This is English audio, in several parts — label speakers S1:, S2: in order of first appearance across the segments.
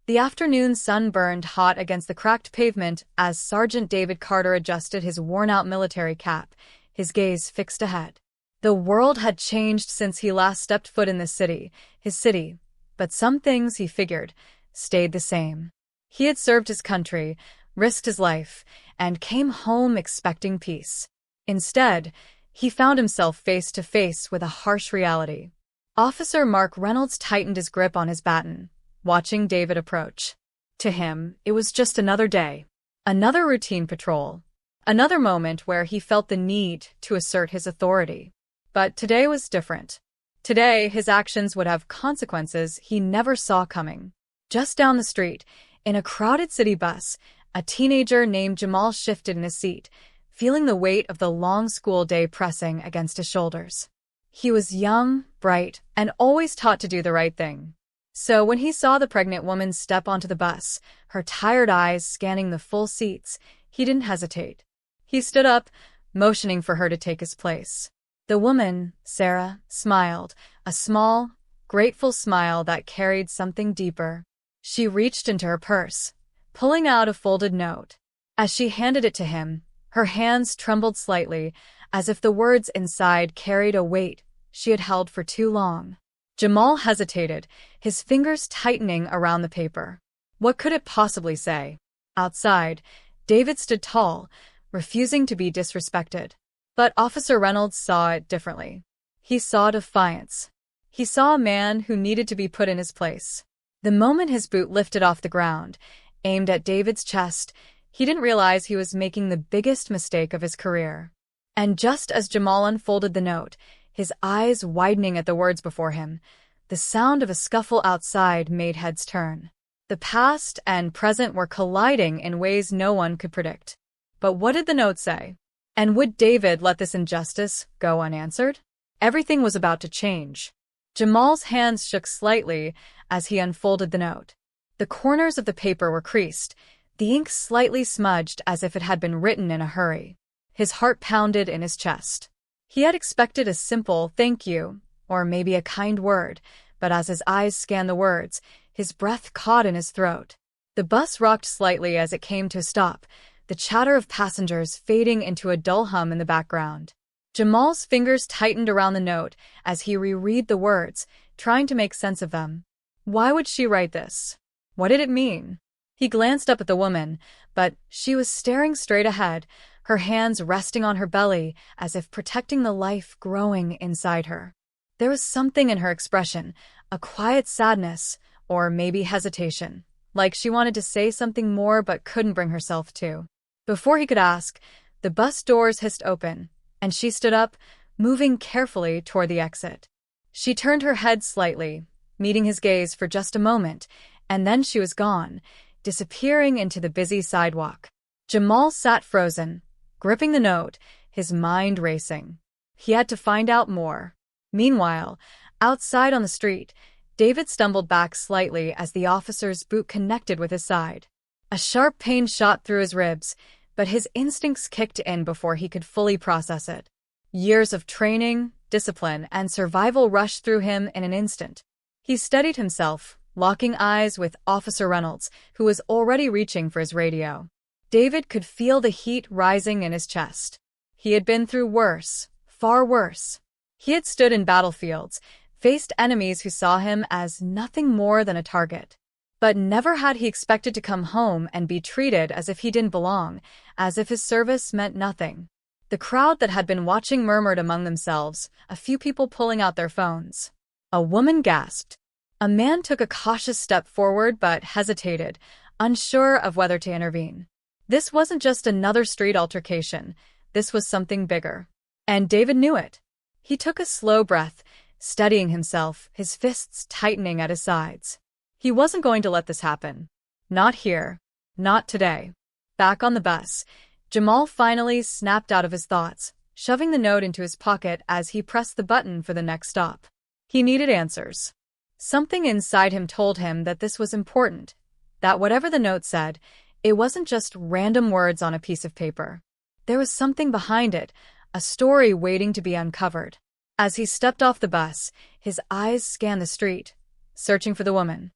S1: The afternoon sun burned hot against the cracked pavement as Sergeant David Carter adjusted his worn-out military cap, his gaze fixed ahead. The world had changed since he last stepped foot in this city, his city, but some things, he figured, stayed the same. He had served his country, risked his life, and came home expecting peace. Instead, he found himself face to face with a harsh reality. Officer Mark Reynolds tightened his grip on his baton, watching David approach. To him, it was just another day, another routine patrol, another moment where he felt the need to assert his authority. But today was different. Today, his actions would have consequences he never saw coming. Just down the street, in a crowded city bus, a teenager named Jamal shifted in his seat, feeling the weight of the long school day pressing against his shoulders. He was young, bright, and always taught to do the right thing. So when he saw the pregnant woman step onto the bus, her tired eyes scanning the full seats, he didn't hesitate. He stood up, motioning for her to take his place. The woman, Sarah, smiled, a small, grateful smile that carried something deeper. She reached into her purse, pulling out a folded note. As she handed it to him, her hands trembled slightly, as if the words inside carried a weight she had held for too long. Jamal hesitated, his fingers tightening around the paper. What could it possibly say? Outside, David stood tall, refusing to be disrespected. But Officer Reynolds saw it differently. He saw defiance. He saw a man who needed to be put in his place. The moment his boot lifted off the ground, aimed at David's chest, he didn't realize he was making the biggest mistake of his career. And just as Jamal unfolded the note, his eyes widening at the words before him, the sound of a scuffle outside made heads turn. The past and present were colliding in ways no one could predict. But what did the note say? And would David let this injustice go unanswered? Everything was about to change. Jamal's hands shook slightly as he unfolded the note. The corners of the paper were creased, the ink slightly smudged as if it had been written in a hurry. His heart pounded in his chest. He had expected a simple thank you, or maybe a kind word, but as his eyes scanned the words, his breath caught in his throat. The bus rocked slightly as it came to a stop, the chatter of passengers fading into a dull hum in the background. Jamal's fingers tightened around the note as he reread the words, trying to make sense of them. Why would she write this? What did it mean? He glanced up at the woman, but she was staring straight ahead, her hands resting on her belly as if protecting the life growing inside her. There was something in her expression, a quiet sadness, or maybe hesitation, like she wanted to say something more but couldn't bring herself to. Before he could ask, the bus doors hissed open, and she stood up, moving carefully toward the exit. She turned her head slightly, meeting his gaze for just a moment, and then she was gone, disappearing into the busy sidewalk. Jamal sat frozen, gripping the note, his mind racing. He had to find out more. Meanwhile, outside on the street, David stumbled back slightly as the officer's boot connected with his side. A sharp pain shot through his ribs, but his instincts kicked in before he could fully process it. Years of training, discipline, and survival rushed through him in an instant. He steadied himself, locking eyes with Officer Reynolds, who was already reaching for his radio. David could feel the heat rising in his chest. He had been through worse, far worse. He had stood in battlefields, faced enemies who saw him as nothing more than a target. But never had he expected to come home and be treated as if he didn't belong, as if his service meant nothing. The crowd that had been watching murmured among themselves, a few people pulling out their phones. A woman gasped. A man took a cautious step forward but hesitated, unsure of whether to intervene. This wasn't just another street altercation. This was something bigger. And David knew it. He took a slow breath, steadying himself, his fists tightening at his sides. He wasn't going to let this happen. Not here. Not today. Back on the bus, Jamal finally snapped out of his thoughts, shoving the note into his pocket as he pressed the button for the next stop. He needed answers. Something inside him told him that this was important, that whatever the note said, it wasn't just random words on a piece of paper. There was something behind it, a story waiting to be uncovered. As he stepped off the bus, his eyes scanned the street, searching for the woman.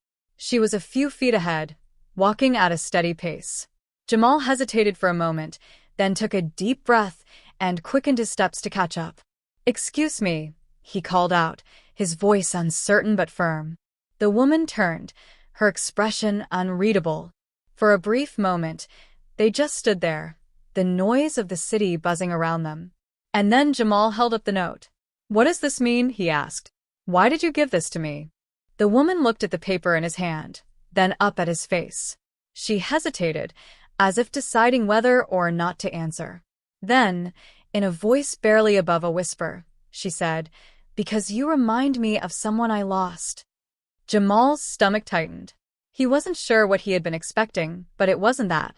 S1: She was a few feet ahead, walking at a steady pace. Jamal hesitated for a moment, then took a deep breath and quickened his steps to catch up. "Excuse me," he called out, his voice uncertain but firm. The woman turned, her expression unreadable. For a brief moment, they just stood there, the noise of the city buzzing around them. And then Jamal held up the note. "What does this mean?" he asked. "Why did you give this to me?" The woman looked at the paper in his hand, then up at his face. She hesitated, as if deciding whether or not to answer. Then, in a voice barely above a whisper, she said, "Because you remind me of someone I lost." Jamal's stomach tightened. He wasn't sure what he had been expecting, but it wasn't that.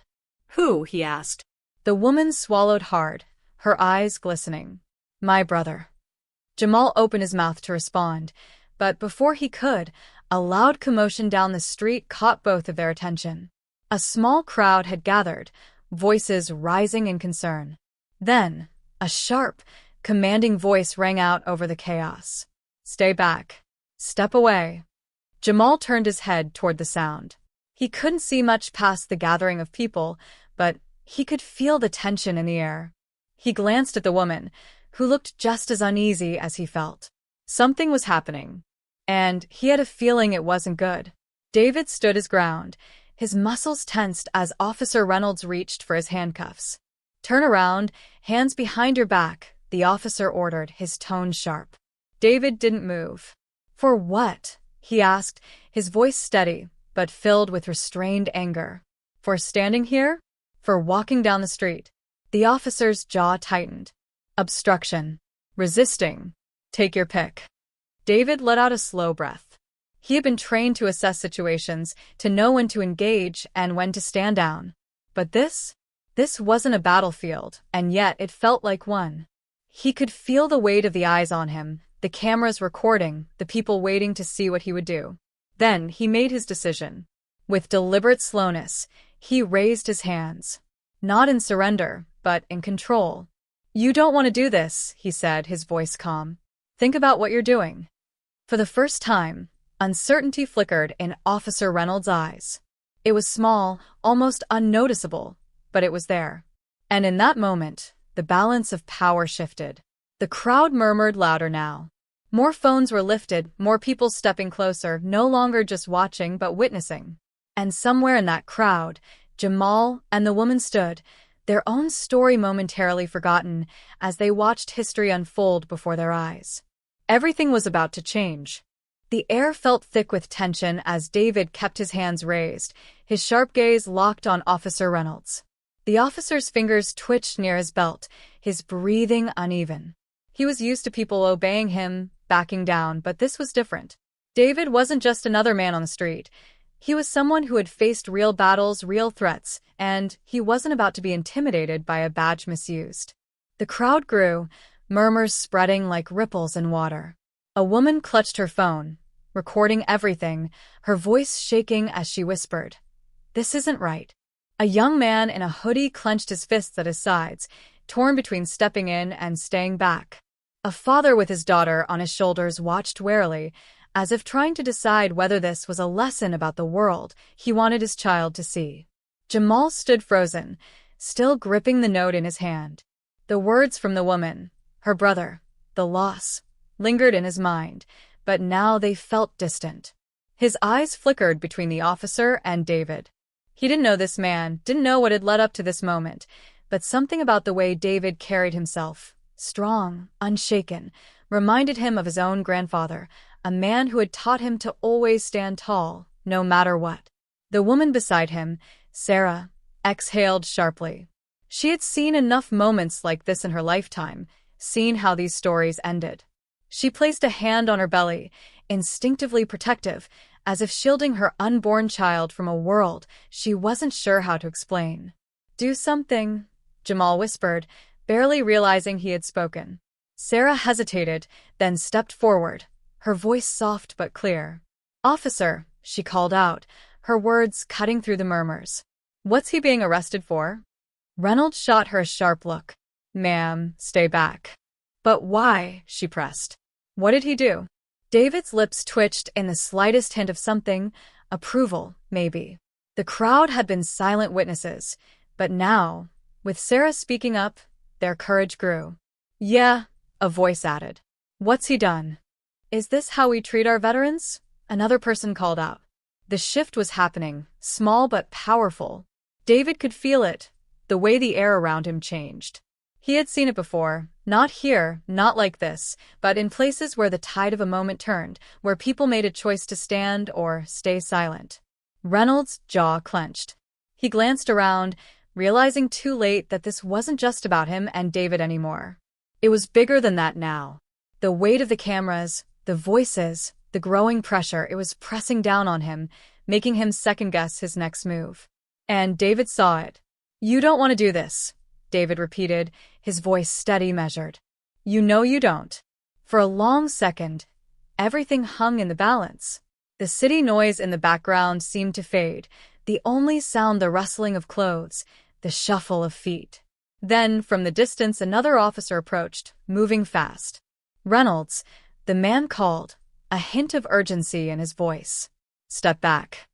S1: "Who?" he asked. The woman swallowed hard, her eyes glistening. "My brother." Jamal opened his mouth to respond, but before he could, a loud commotion down the street caught both of their attention. A small crowd had gathered, voices rising in concern. Then, a sharp, commanding voice rang out over the chaos. "Stay back. Step away." Jamal turned his head toward the sound. He couldn't see much past the gathering of people, but he could feel the tension in the air. He glanced at the woman, who looked just as uneasy as he felt. Something was happening, and he had a feeling it wasn't good. David stood his ground, his muscles tensed as Officer Reynolds reached for his handcuffs. "Turn around, hands behind your back," the officer ordered, his tone sharp. David didn't move. "For what?" he asked, his voice steady, but filled with restrained anger. "For standing here? For walking down the street?" The officer's jaw tightened. "Obstruction. Resisting. Take your pick." David let out a slow breath. He had been trained to assess situations, to know when to engage and when to stand down. But this wasn't a battlefield, and yet it felt like one. He could feel the weight of the eyes on him, the cameras recording, the people waiting to see what he would do. Then he made his decision. With deliberate slowness, he raised his hands. Not in surrender, but in control. "You don't want to do this," he said, his voice calm. "Think about what you're doing." For the first time, uncertainty flickered in Officer Reynolds' eyes. It was small, almost unnoticeable, but it was there. And in that moment, the balance of power shifted. The crowd murmured louder now. More phones were lifted, more people stepping closer, no longer just watching but witnessing. And somewhere in that crowd, Jamal and the woman stood, their own story momentarily forgotten as they watched history unfold before their eyes. Everything was about to change. The air felt thick with tension as David kept his hands raised, his sharp gaze locked on Officer Reynolds. The officer's fingers twitched near his belt, his breathing uneven. He was used to people obeying him, backing down, but this was different. David wasn't just another man on the street. He was someone who had faced real battles, real threats, and he wasn't about to be intimidated by a badge misused. The crowd grew, murmurs spreading like ripples in water. A woman clutched her phone, recording everything, her voice shaking as she whispered, "This isn't right." A young man in a hoodie clenched his fists at his sides, torn between stepping in and staying back. A father with his daughter on his shoulders watched warily, as if trying to decide whether this was a lesson about the world he wanted his child to see. Jamal stood frozen, still gripping the note in his hand. The words from the woman, her brother, the loss, lingered in his mind, but now they felt distant. His eyes flickered between the officer and David. He didn't know this man, didn't know what had led up to this moment, but something about the way David carried himself, strong, unshaken, reminded him of his own grandfather, a man who had taught him to always stand tall, no matter what. The woman beside him, Sarah, exhaled sharply. She had seen enough moments like this in her lifetime, seen how these stories ended. She placed a hand on her belly, instinctively protective, as if shielding her unborn child from a world she wasn't sure how to explain. "Do something," Jamal whispered, barely realizing he had spoken. Sarah hesitated, then stepped forward, her voice soft but clear. "Officer," she called out, her words cutting through the murmurs. "What's he being arrested for?" Reynolds shot her a sharp look. "Ma'am, stay back." "But why?" she pressed. "What did he do?" David's lips twitched in the slightest hint of something, approval, maybe. The crowd had been silent witnesses, but now, with Sarah speaking up, their courage grew. "Yeah," a voice added. "What's he done?" "Is this how we treat our veterans?" another person called out. The shift was happening, small but powerful. David could feel it, the way the air around him changed. He had seen it before, not here, not like this, but in places where the tide of a moment turned, where people made a choice to stand or stay silent. Reynolds' jaw clenched. He glanced around, realizing too late that this wasn't just about him and David anymore. It was bigger than that now. The weight of the cameras, the voices, the growing pressure, it was pressing down on him, making him second-guess his next move. And David saw it. "You don't want to do this," David repeated, his voice steady, measured. "You know you don't." For a long second, everything hung in the balance. The city noise in the background seemed to fade, the only sound the rustling of clothes, the shuffle of feet. Then, from the distance, another officer approached, moving fast. "Reynolds," the man called, a hint of urgency in his voice. "Step back."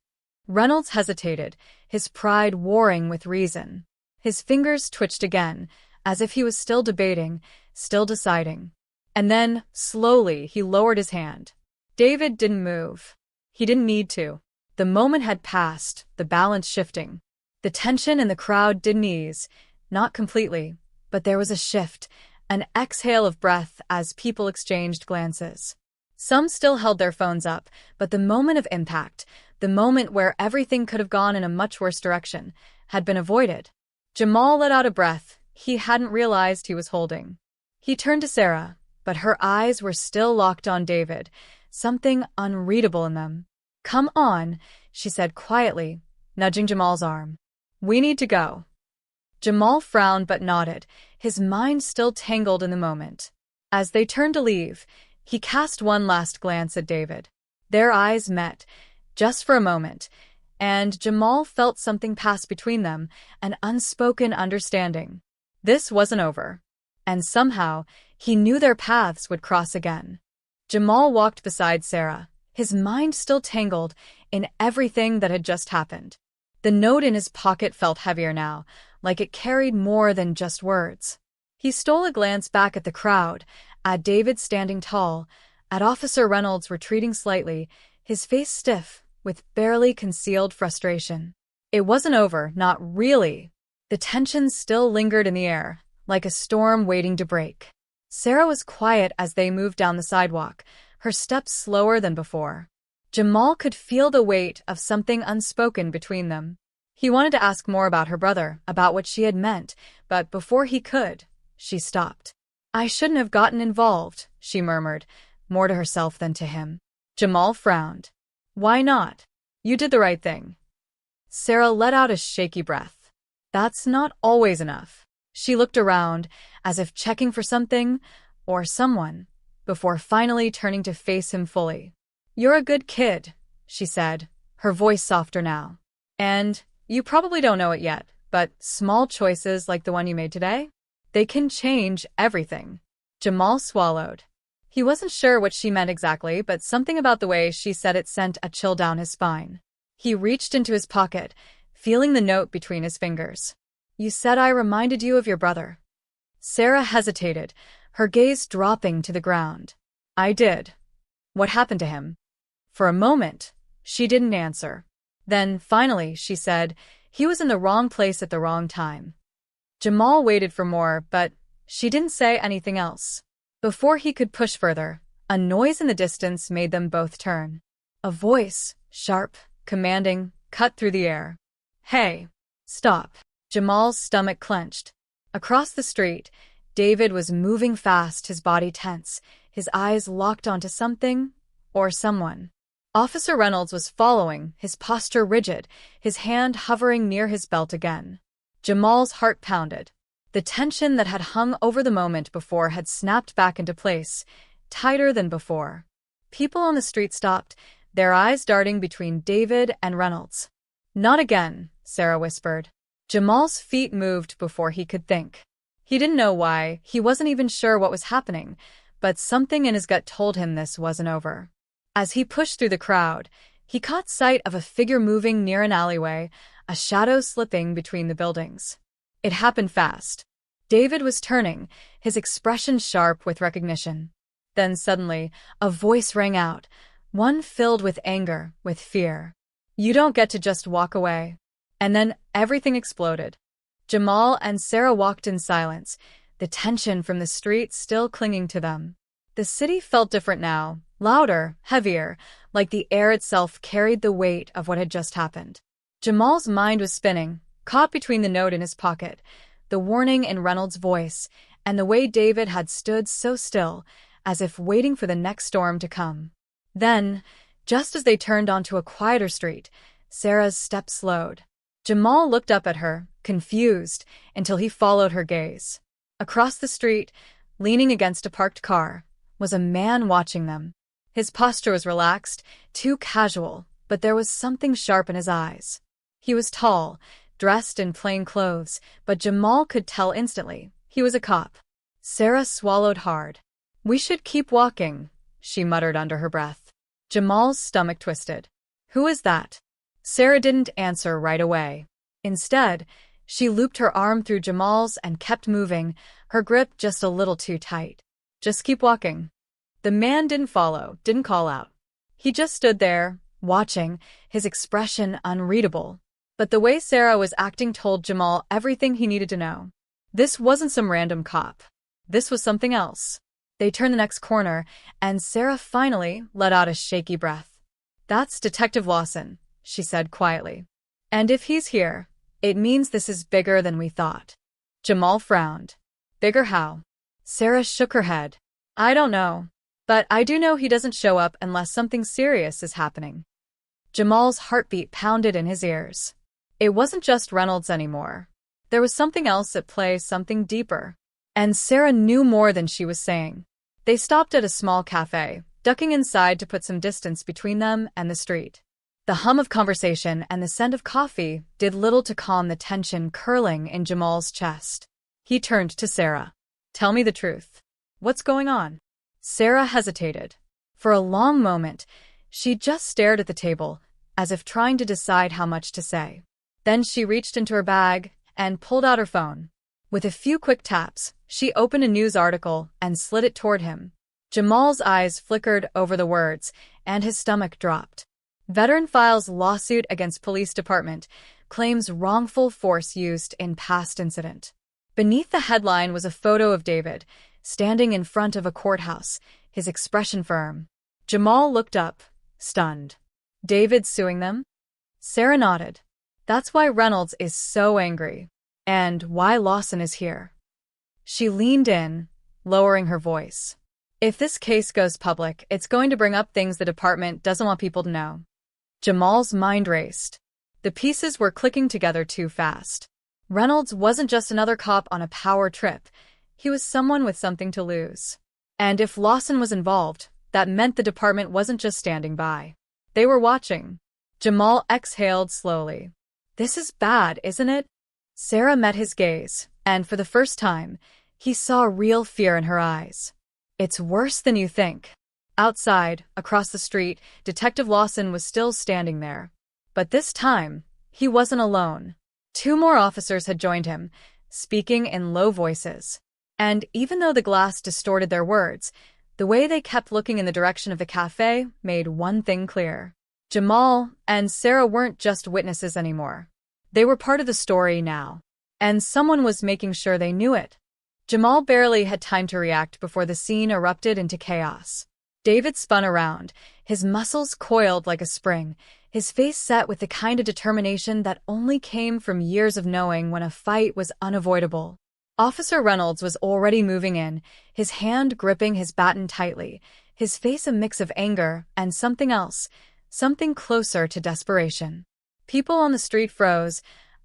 S1: Reynolds hesitated, his pride warring with reason. His fingers twitched again, as if he was still debating, still deciding. And then, slowly, he lowered his hand. David didn't move. He didn't need to. The moment had passed, the balance shifting. The tension in the crowd didn't ease, not completely, but there was a shift, an exhale of breath as people exchanged glances. Some still held their phones up, but the moment of impact, the moment where everything could have gone in a much worse direction, had been avoided. Jamal let out a breath he hadn't realized he was holding. He turned to Sarah, but her eyes were still locked on David, something unreadable in them. "Come on," she said quietly, nudging Jamal's arm. "We need to go." Jamal frowned but nodded, his mind still tangled in the moment. As they turned to leave, he cast one last glance at David. Their eyes met, just for a moment, and Jamal felt something pass between them, an unspoken understanding. This wasn't over. And somehow, he knew their paths would cross again. Jamal walked beside Sarah, his mind still tangled in everything that had just happened. The note in his pocket felt heavier now, like it carried more than just words. He stole a glance back at the crowd, at David standing tall, at Officer Reynolds retreating slightly, his face stiff, with barely concealed frustration. It wasn't over, not really. The tension still lingered in the air, like a storm waiting to break. Sarah was quiet as they moved down the sidewalk, her steps slower than before. Jamal could feel the weight of something unspoken between them. He wanted to ask more about her brother, about what she had meant, but before he could, she stopped. "I shouldn't have gotten involved," she murmured, more to herself than to him. Jamal frowned. "Why not? You did the right thing." Sarah let out a shaky breath. "That's not always enough." She looked around, as if checking for something, or someone, before finally turning to face him fully. "You're a good kid," she said, her voice softer now. "And you probably don't know it yet, but small choices like the one you made today, they can change everything." Jamal swallowed. He wasn't sure what she meant exactly, but something about the way she said it sent a chill down his spine. He reached into his pocket, feeling the note between his fingers. "You said I reminded you of your brother." Sarah hesitated, her gaze dropping to the ground. "I did. What happened to him?" For a moment, she didn't answer. Then, finally, she said, "He was in the wrong place at the wrong time." Jamal waited for more, but she didn't say anything else. Before he could push further, a noise in the distance made them both turn. A voice, sharp, commanding, cut through the air. "Hey, stop." Jamal's stomach clenched. Across the street, David was moving fast, his body tense, his eyes locked onto something or someone. Officer Reynolds was following, his posture rigid, his hand hovering near his belt again. Jamal's heart pounded. The tension that had hung over the moment before had snapped back into place, tighter than before. People on the street stopped, their eyes darting between David and Reynolds. "Not again," Sarah whispered. Jamal's feet moved before he could think. He didn't know why, he wasn't even sure what was happening, but something in his gut told him this wasn't over. As he pushed through the crowd, He caught sight of a figure moving near an alleyway, a shadow slipping between the buildings. It happened fast. David was turning, his expression sharp with recognition. Then suddenly, a voice rang out, one filled with anger, with fear. "You don't get to just walk away." And then everything exploded. Jamal and Sarah walked in silence, the tension from the street still clinging to them. The city felt different now, louder, heavier, like the air itself carried the weight of what had just happened. Jamal's mind was spinning, caught between the note in his pocket, the warning in Reynolds' voice, and the way David had stood so still, as if waiting for the next storm to come. Then, just as they turned onto a quieter street, Sarah's step slowed. Jamal looked up at her, confused, until he followed her gaze. Across the street, leaning against a parked car, was a man watching them. His posture was relaxed, too casual, but there was something sharp in his eyes. He was tall, dressed in plain clothes, but Jamal could tell instantly he was a cop. Sarah swallowed hard. "We should keep walking," she muttered under her breath. Jamal's stomach twisted. "Who is that?" Sarah didn't answer right away. Instead, she looped her arm through Jamal's and kept moving, her grip just a little too tight. "Just keep walking." The man didn't follow, didn't call out. He just stood there, watching, his expression unreadable. But the way Sarah was acting told Jamal everything he needed to know. This wasn't some random cop. This was something else. They turned the next corner, and Sarah finally let out a shaky breath. "That's Detective Lawson," she said quietly. "And if he's here, it means this is bigger than we thought." Jamal frowned. "Bigger how?" Sarah shook her head. "I don't know. But I do know he doesn't show up unless something serious is happening." Jamal's heartbeat pounded in his ears. It wasn't just Reynolds anymore. There was something else at play, something deeper. And Sarah knew more than she was saying. They stopped at a small cafe, ducking inside to put some distance between them and the street. The hum of conversation and the scent of coffee did little to calm the tension curling in Jamal's chest. He turned to Sarah. "Tell me the truth. What's going on?" Sarah hesitated. For a long moment, she just stared at the table, as if trying to decide how much to say. Then she reached into her bag and pulled out her phone. With a few quick taps, she opened a news article and slid it toward him. Jamal's eyes flickered over the words, and his stomach dropped. Veteran files lawsuit against police department, claims wrongful force used in past incident. Beneath the headline was a photo of David, standing in front of a courthouse, his expression firm. Jamal looked up, stunned. "David suing them?" Sarah nodded. "That's why Reynolds is so angry. And why Lawson is here." She leaned in, lowering her voice. "If this case goes public, it's going to bring up things the department doesn't want people to know." Jamal's mind raced. The pieces were clicking together too fast. Reynolds wasn't just another cop on a power trip. He was someone with something to lose. And if Lawson was involved, that meant the department wasn't just standing by. They were watching. Jamal exhaled slowly. "This is bad, isn't it?" Sarah met his gaze, and for the first time, he saw real fear in her eyes. "It's worse than you think." Outside, across the street, Detective Lawson was still standing there. But this time, he wasn't alone. 2 more officers had joined him, speaking in low voices. And even though the glass distorted their words, the way they kept looking in the direction of the cafe made one thing clear. Jamal and Sarah weren't just witnesses anymore. They were part of the story now. And someone was making sure they knew it. Jamal barely had time to react before the scene erupted into chaos. David spun around, his muscles coiled like a spring, his face set with the kind of determination that only came from years of knowing when a fight was unavoidable. Officer Reynolds was already moving in, his hand gripping his baton tightly, his face a mix of anger and something else, something closer to desperation. People on the street froze,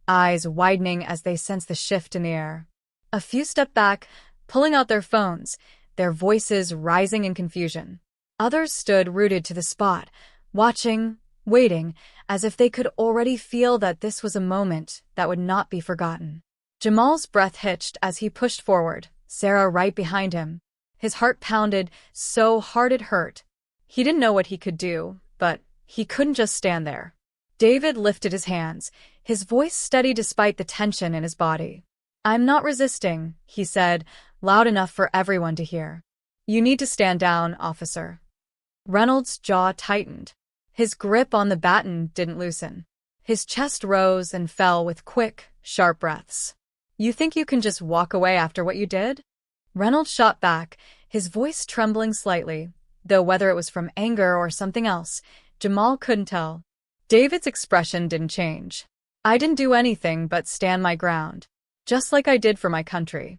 S1: eyes widening as they sensed the shift in the air. A few stepped back, pulling out their phones, their voices rising in confusion. Others stood rooted to the spot, watching, waiting, as if they could already feel that this was a moment that would not be forgotten. Jamal's breath hitched as he pushed forward, Sarah right behind him. His heart pounded so hard it hurt. He didn't know what he could do, but He couldn't just stand there. David lifted his hands, his voice steady despite the tension in his body. "I'm not resisting," he said, loud enough for everyone to hear. "You need to stand down, officer." Reynolds' jaw tightened. His grip on the baton didn't loosen. His chest rose and fell with quick, sharp breaths. "You think you can just walk away after what you did?" Reynolds shot back, his voice trembling slightly, though whether it was from anger or something else, Jamal couldn't tell. David's expression didn't change. "I didn't do anything but stand my ground, just like I did for my country."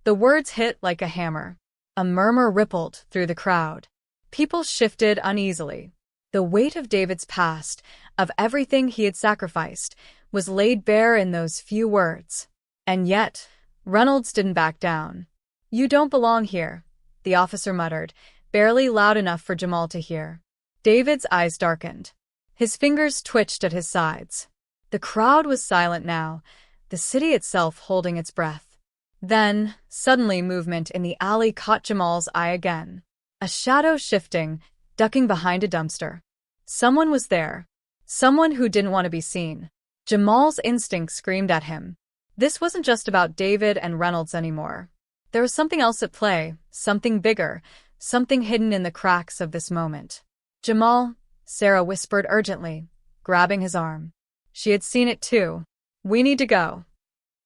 S1: The words hit like a hammer. A murmur rippled through the crowd. People shifted uneasily. The weight of David's past, of everything he had sacrificed, was laid bare in those few words. And yet, Reynolds didn't back down. "You don't belong here," the officer muttered, barely loud enough for Jamal to hear. David's eyes darkened. His fingers twitched at his sides. The crowd was silent now, the city itself holding its breath. Then, suddenly movement in the alley caught Jamal's eye again. A shadow shifting, ducking behind a dumpster. Someone was there. Someone who didn't want to be seen. Jamal's instinct screamed at him. This wasn't just about David and Reynolds anymore. There was something else at play, something bigger, something hidden in the cracks of this moment. "Jamal," Sarah whispered urgently, grabbing his arm. She had seen it too. "We need to go."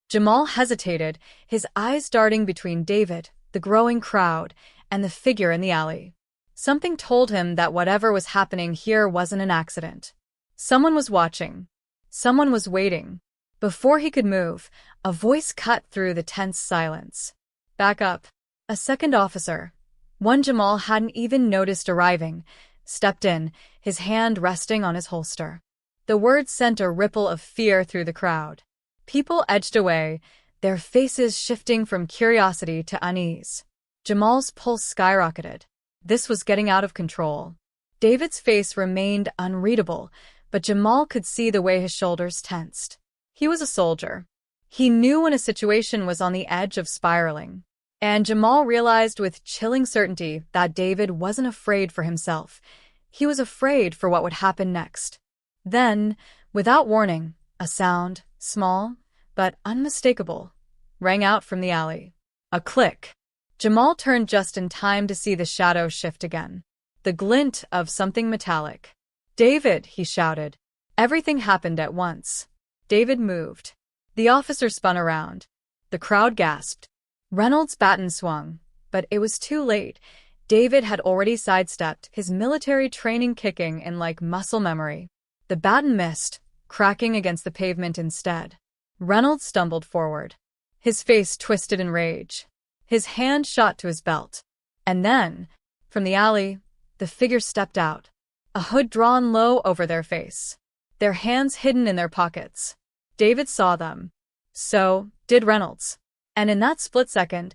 S1: Jamal hesitated, his eyes darting between David, the growing crowd, and the figure in the alley. Something told him that whatever was happening here wasn't an accident. Someone was watching. Someone was waiting. Before he could move, a voice cut through the tense silence. "Back up." A second officer, one Jamal hadn't even noticed arriving, stepped in, his hand resting on his holster. The words sent a ripple of fear through the crowd. People edged away, their faces shifting from curiosity to unease. Jamal's pulse skyrocketed. This was getting out of control. David's face remained unreadable, but Jamal could see the way his shoulders tensed. He was a soldier. He knew when a situation was on the edge of spiraling. And Jamal realized with chilling certainty that David wasn't afraid for himself. He was afraid for what would happen next. Then, without warning, a sound, small but unmistakable, rang out from the alley. A click. Jamal turned just in time to see the shadow shift again. The glint of something metallic. "David!" he shouted. Everything happened at once. David moved. The officer spun around. The crowd gasped. Reynolds' baton swung, but it was too late. David had already sidestepped, his military training kicking in like muscle memory. The baton missed, cracking against the pavement instead. Reynolds stumbled forward. His face twisted in rage. His hand shot to his belt. And then, from the alley, the figure stepped out, a hood drawn low over their face, their hands hidden in their pockets. David saw them. So did Reynolds. And in that split second,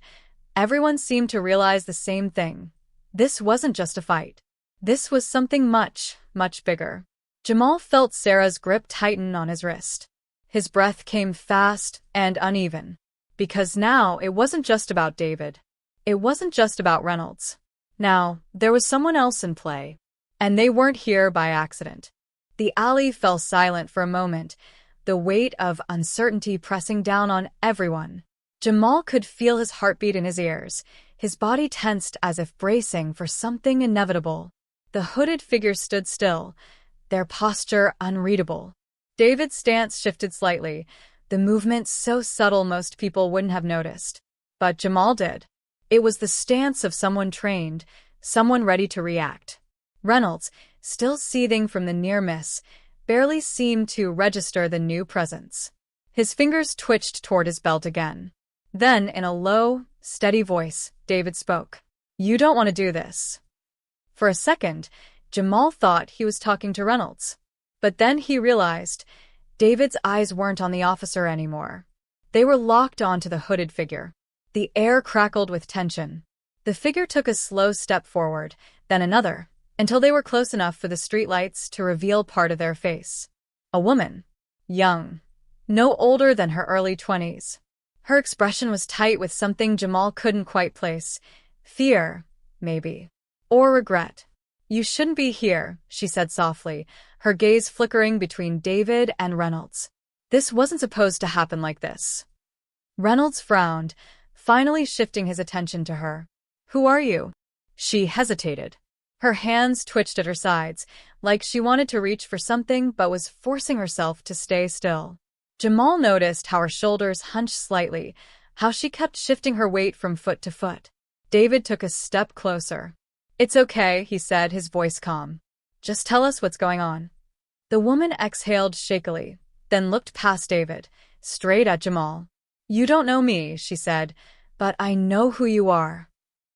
S1: everyone seemed to realize the same thing. This wasn't just a fight. This was something much, much bigger. Jamal felt Sarah's grip tighten on his wrist. His breath came fast and uneven. Because now it wasn't just about David. It wasn't just about Reynolds. Now, there was someone else in play. And they weren't here by accident. The alley fell silent for a moment, the weight of uncertainty pressing down on everyone. Jamal could feel his heartbeat in his ears, his body tensed as if bracing for something inevitable. The hooded figures stood still, their posture unreadable. David's stance shifted slightly, the movement so subtle most people wouldn't have noticed. But Jamal did. It was the stance of someone trained, someone ready to react. Reynolds, still seething from the near miss, barely seemed to register the new presence. His fingers twitched toward his belt again. Then, in a low, steady voice, David spoke. "You don't want to do this." For a second, Jamal thought he was talking to Reynolds. But then he realized David's eyes weren't on the officer anymore. They were locked onto the hooded figure. The air crackled with tension. The figure took a slow step forward, then another, until they were close enough for the streetlights to reveal part of their face. A woman. Young. No older than her early 20s. Her expression was tight with something Jamal couldn't quite place. Fear, maybe. Or regret. You shouldn't be here, she said softly, her gaze flickering between David and Reynolds. This wasn't supposed to happen like this. Reynolds frowned, finally shifting his attention to her. Who are you? She hesitated. Her hands twitched at her sides, like she wanted to reach for something but was forcing herself to stay still. Jamal noticed how her shoulders hunched slightly, how she kept shifting her weight from foot to foot. David took a step closer. It's okay, he said, his voice calm. Just tell us what's going on. The woman exhaled shakily, then looked past David, straight at Jamal. You don't know me, she said, but I know who you are.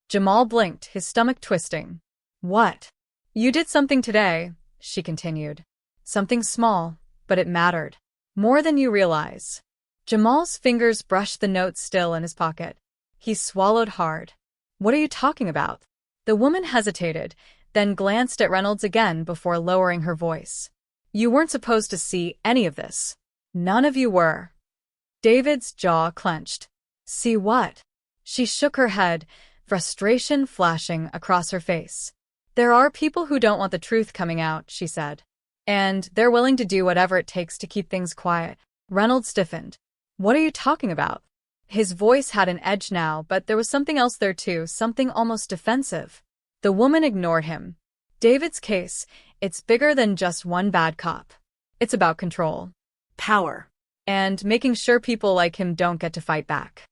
S1: Jamal blinked, his stomach twisting. What? You did something today, she continued. Something small, but it mattered. More than you realize. Jamal's fingers brushed the note still in his pocket. He swallowed hard. What are you talking about? The woman hesitated, then glanced at Reynolds again before lowering her voice. You weren't supposed to see any of this. None of you were. David's jaw clenched. See what? She shook her head, frustration flashing across her face. There are people who don't want the truth coming out, she said. And they're willing to do whatever it takes to keep things quiet. Reynolds stiffened. What are you talking about? His voice had an edge now, but there was something else there too, something almost defensive. The woman ignored him. David's case, it's bigger than just one bad cop. It's about control. Power. And making sure people like him don't get to fight back.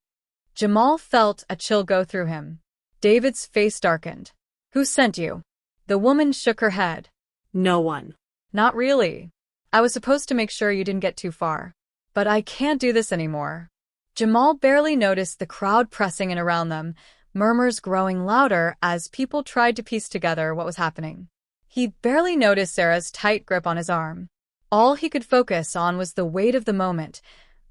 S1: Jamal felt a chill go through him. David's face darkened. Who sent you? The woman shook her head. No one. Not really. I was supposed to make sure you didn't get too far. But I can't do this anymore. Jamal barely noticed the crowd pressing in around them, murmurs growing louder as people tried to piece together what was happening. He barely noticed Sarah's tight grip on his arm. All he could focus on was the weight of the moment,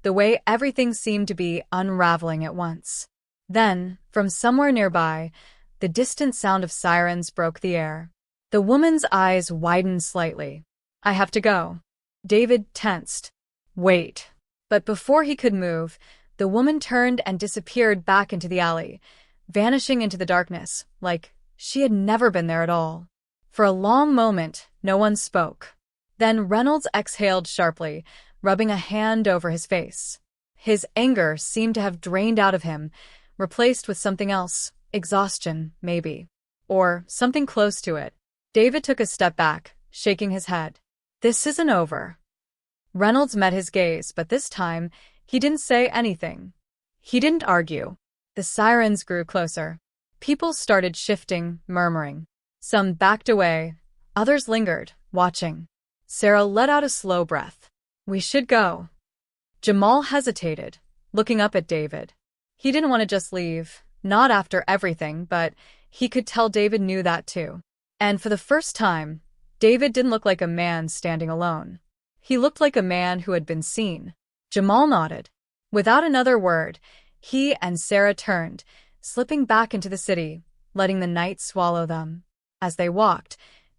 S1: the way everything seemed to be unraveling at once. Then, from somewhere nearby, the distant sound of sirens broke the air. The woman's eyes widened slightly. I have to go. David tensed. Wait. But before he could move, the woman turned and disappeared back into the alley, vanishing into the darkness, like she had never been there at all. For a long moment, no one spoke. Then Reynolds exhaled sharply, rubbing a hand over his face. His anger seemed to have drained out of him, replaced with something else, exhaustion, maybe. Or something close to it. David took a step back, shaking his head. This isn't over. Reynolds met his gaze, but this time, he didn't say anything. He didn't argue. The sirens grew closer. People started shifting, murmuring. Some backed away, others lingered, watching. Sarah let out a slow breath. We should go. Jamal hesitated, looking up at David. He didn't want to just leave, not after everything, but he could tell David knew that too. And for the first time, David didn't look like a man standing alone. He looked like a man who had been seen. Jamal nodded. Without another word, he and Sarah turned, slipping back into the city, letting the night swallow them. As they walked,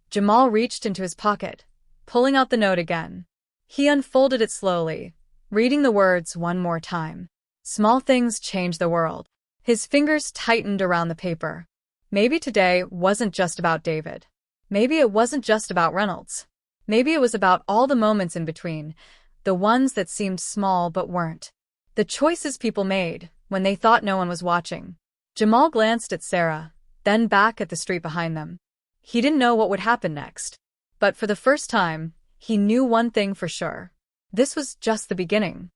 S1: Jamal reached into his pocket, pulling out the note again. He unfolded it slowly, reading the words one more time. Small things change the world. His fingers tightened around the paper. Maybe today wasn't just about David. Maybe it wasn't just about Reynolds. Maybe it was about all the moments in between, the ones that seemed small but weren't. The choices people made when they thought no one was watching. Jamal glanced at Sarah, then back at the street behind them. He didn't know what would happen next. But for the first time, he knew one thing for sure. This was just the beginning.